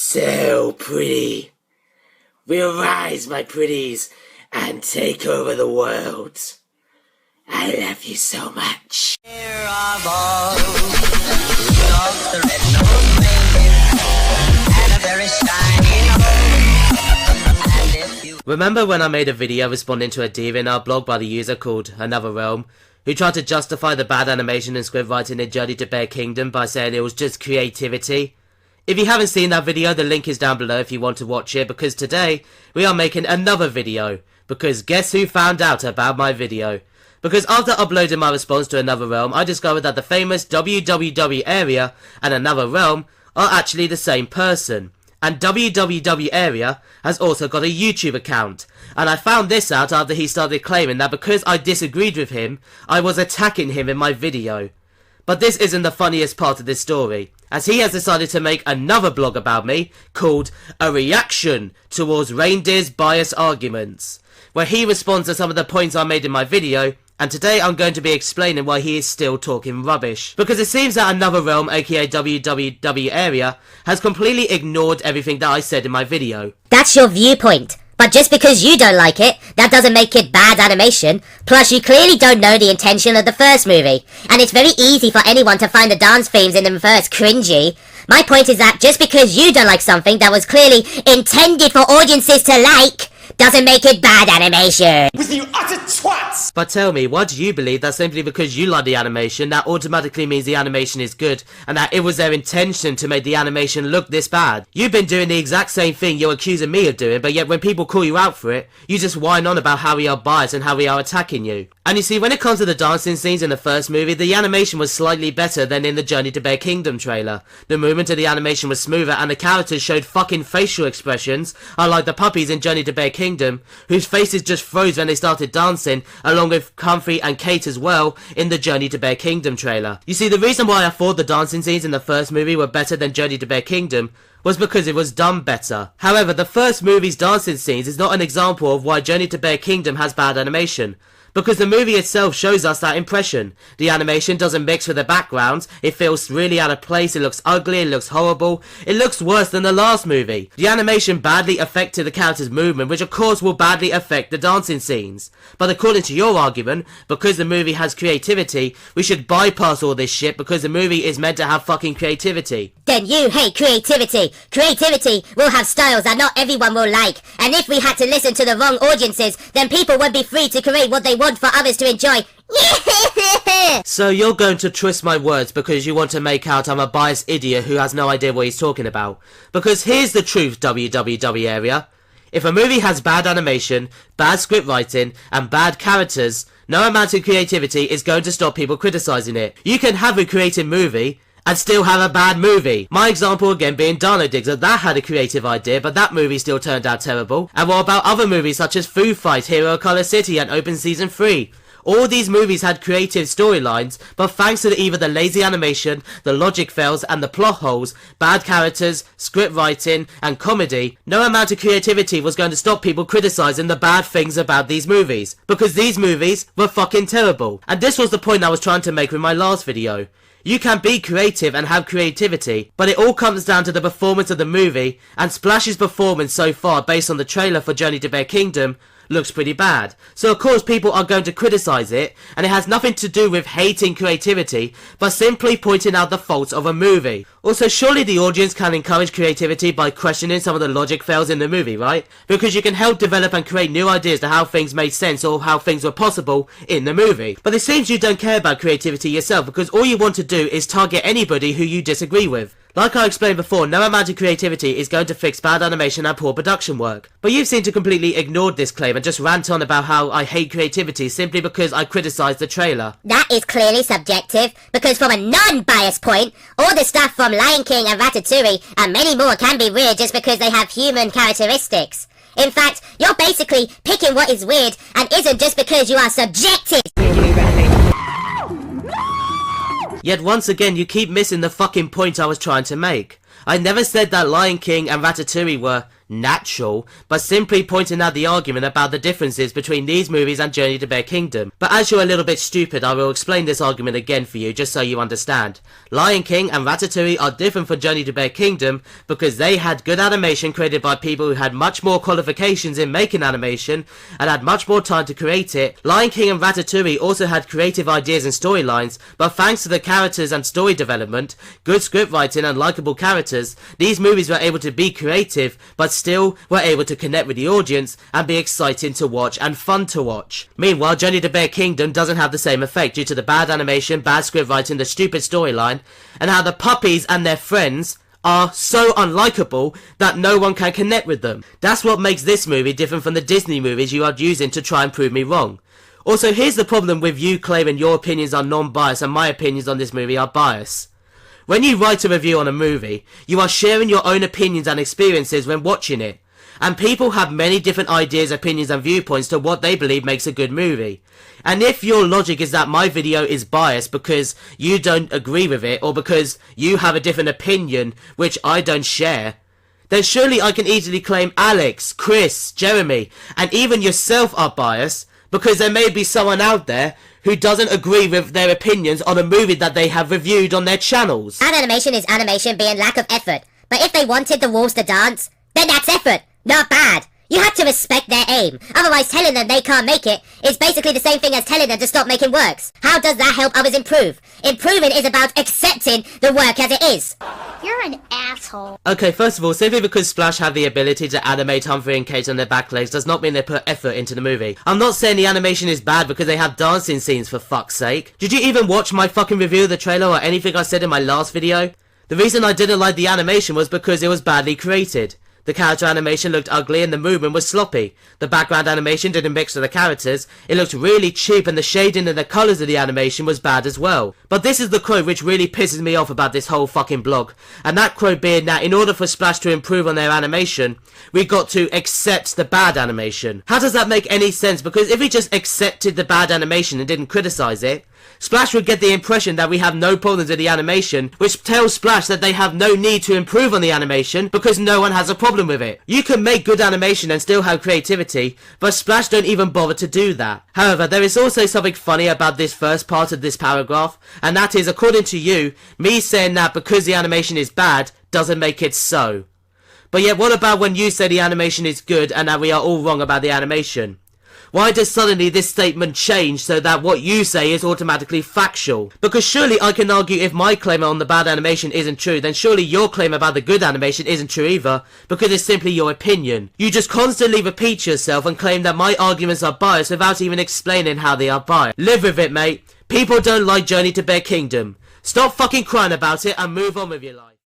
So pretty. We'll rise, my pretties, and take over the world. I love you so much. Remember when I made a video responding to a div in our blog by the user called Another Realm, who tried to justify the bad animation and script writing in Journey to Bear Kingdom by saying it was just creativity? If you haven't seen that video, the link is down below if you want to watch it, because today we are making another video. Because guess who found out about my video? Because after uploading my response to Another Realm, I discovered that the famous WWWAREA and Another Realm are actually the same person. And WWWAREA has also got a YouTube account. And I found this out after he started claiming that because I disagreed with him, I was attacking him in my video. But this isn't the funniest part of this story, as he has decided to make another blog about me called A Reaction Towards Reindeer's Bias Arguments, where he responds to some of the points I made in my video, and today I'm going to be explaining why he is still talking rubbish. Because it seems that Another Realm, aka WWWAREA, has completely ignored everything that I said in my video. That's your viewpoint. But just because you don't like it, that doesn't make it bad animation. Plus, you clearly don't know the intention of the first movie. And it's very easy for anyone to find the dance themes in the first cringy. My point is that just because you don't like something that was clearly intended for audiences to like, doesn't make it bad animation. With you utter twats! But tell me, why do you believe that simply because you like the animation, that automatically means the animation is good, and that it was their intention to make the animation look this bad? You've been doing the exact same thing you're accusing me of doing, but yet when people call you out for it, you just whine on about how we are biased and how we are attacking you. And you see, when it comes to the dancing scenes in the first movie, the animation was slightly better than in the Journey to Bear Kingdom trailer. The movement of the animation was smoother, and the characters showed fucking facial expressions, unlike the puppies in Journey to Bear Kingdom, whose faces just froze when they started dancing, along with Comfrey and Kate as well in the Journey to Bear Kingdom trailer. You see, the reason why I thought the dancing scenes in the first movie were better than Journey to Bear Kingdom was because it was done better. However, the first movie's dancing scenes is not an example of why Journey to Bear Kingdom has bad animation. Because the movie itself shows us that impression. The animation doesn't mix with the backgrounds, it feels really out of place, it looks ugly, it looks horrible, it looks worse than the last movie. The animation badly affected the character's movement, which of course will badly affect the dancing scenes. But according to your argument, because the movie has creativity, we should bypass all this shit because the movie is meant to have fucking creativity. Then you hate creativity. Creativity will have styles that not everyone will like. And if we had to listen to the wrong audiences, then people would be free to create what they want for others to enjoy. So you're going to twist my words because you want to make out I'm a biased idiot who has no idea what he's talking about. Because here's the truth, WWWAREA. If a movie has bad animation, bad script writing, and bad characters, no amount of creativity is going to stop people criticizing it. You can have a creative movie and still have a bad movie. My example again being Dino Digger, that had a creative idea, but that movie still turned out terrible. And what about other movies such as Food Fight, Hero Color City, and Open Season 3? All these movies had creative storylines, but thanks to either the lazy animation, the logic fails, and the plot holes, bad characters, script writing, and comedy, no amount of creativity was going to stop people criticizing the bad things about these movies. Because these movies were fucking terrible. And this was the point I was trying to make with my last video. You can be creative and have creativity, but it all comes down to the performance of the movie, and Splash's performance so far based on the trailer for Journey to Bear Kingdom looks pretty bad. So of course people are going to criticize it, and it has nothing to do with hating creativity, but simply pointing out the faults of a movie. Also, surely the audience can encourage creativity by questioning some of the logic fails in the movie, right? Because you can help develop and create new ideas to how things made sense or how things were possible in the movie. But it seems you don't care about creativity yourself, because all you want to do is target anybody who you disagree with. Like I explained before, no amount of creativity is going to fix bad animation and poor production work. But you seem to completely ignored this claim and just rant on about how I hate creativity simply because I criticised the trailer. That is clearly subjective, because from a non-biased point, all the stuff from Lion King and Ratatouille and many more can be weird just because they have human characteristics. In fact, you're basically picking what is weird and isn't just because you are subjective. Yet once again you keep missing the fucking point I was trying to make. I never said that Lion King and Ratatouille were natural by simply pointing out the argument about the differences between these movies and Journey to Bear Kingdom. But as you're a little bit stupid, I will explain this argument again for you just so you understand. Lion King and Ratatouille are different from Journey to Bear Kingdom because they had good animation created by people who had much more qualifications in making animation and had much more time to create it. Lion King and Ratatouille also had creative ideas and storylines, but thanks to the characters and story development, good script writing and likable characters, these movies were able to be creative but still were able to connect with the audience and be exciting to watch and fun to watch. Meanwhile, Journey to Bear Kingdom doesn't have the same effect due to the bad animation, bad script writing, the stupid storyline, and how the puppies and their friends are so unlikable that no one can connect with them. That's what makes this movie different from the Disney movies you are using to try and prove me wrong. Also, here's the problem with you claiming your opinions are non-biased and my opinions on this movie are biased. When you write a review on a movie, you are sharing your own opinions and experiences when watching it. And people have many different ideas, opinions and viewpoints to what they believe makes a good movie. And if your logic is that my video is biased because you don't agree with it or because you have a different opinion which I don't share, then surely I can easily claim Alex, Chris, Jeremy and even yourself are biased because there may be someone out there who doesn't agree with their opinions on a movie that they have reviewed on their channels. Bad animation is animation being lack of effort. But if they wanted the wolves to dance, then that's effort, not bad. You have to respect their aim. Otherwise telling them they can't make it is basically the same thing as telling them to stop making works. How does that help others improve? Improving is about accepting the work as it is. You're an asshole. Okay, first of all, simply because Splash have the ability to animate Humphrey and Kate on their back legs does not mean they put effort into the movie. I'm not saying the animation is bad because they have dancing scenes, for fuck's sake. Did you even watch my fucking review of the trailer or anything I said in my last video? The reason I didn't like the animation was because it was badly created. The character animation looked ugly and the movement was sloppy. The background animation didn't mix with the characters. It looked really cheap and the shading and the colours of the animation was bad as well. But this is the quote which really pisses me off about this whole fucking blog. And that quote being that in order for Splash to improve on their animation, we got to accept the bad animation. How does that make any sense? Because if we just accepted the bad animation and didn't criticise it, Splash would get the impression that we have no problems with the animation, which tells Splash that they have no need to improve on the animation because no one has a problem with it. You can make good animation and still have creativity, but Splash don't even bother to do that. However, there is also something funny about this first part of this paragraph, and that is, according to you, me saying that because the animation is bad doesn't make it so. But yet what about when you say the animation is good and that we are all wrong about the animation? Why does suddenly this statement change so that what you say is automatically factual? Because surely I can argue if my claim on the bad animation isn't true, then surely your claim about the good animation isn't true either, because it's simply your opinion. You just constantly repeat yourself and claim that my arguments are biased without even explaining how they are biased. Live with it, mate. People don't like Journey to Bear Kingdom. Stop fucking crying about it and move on with your life.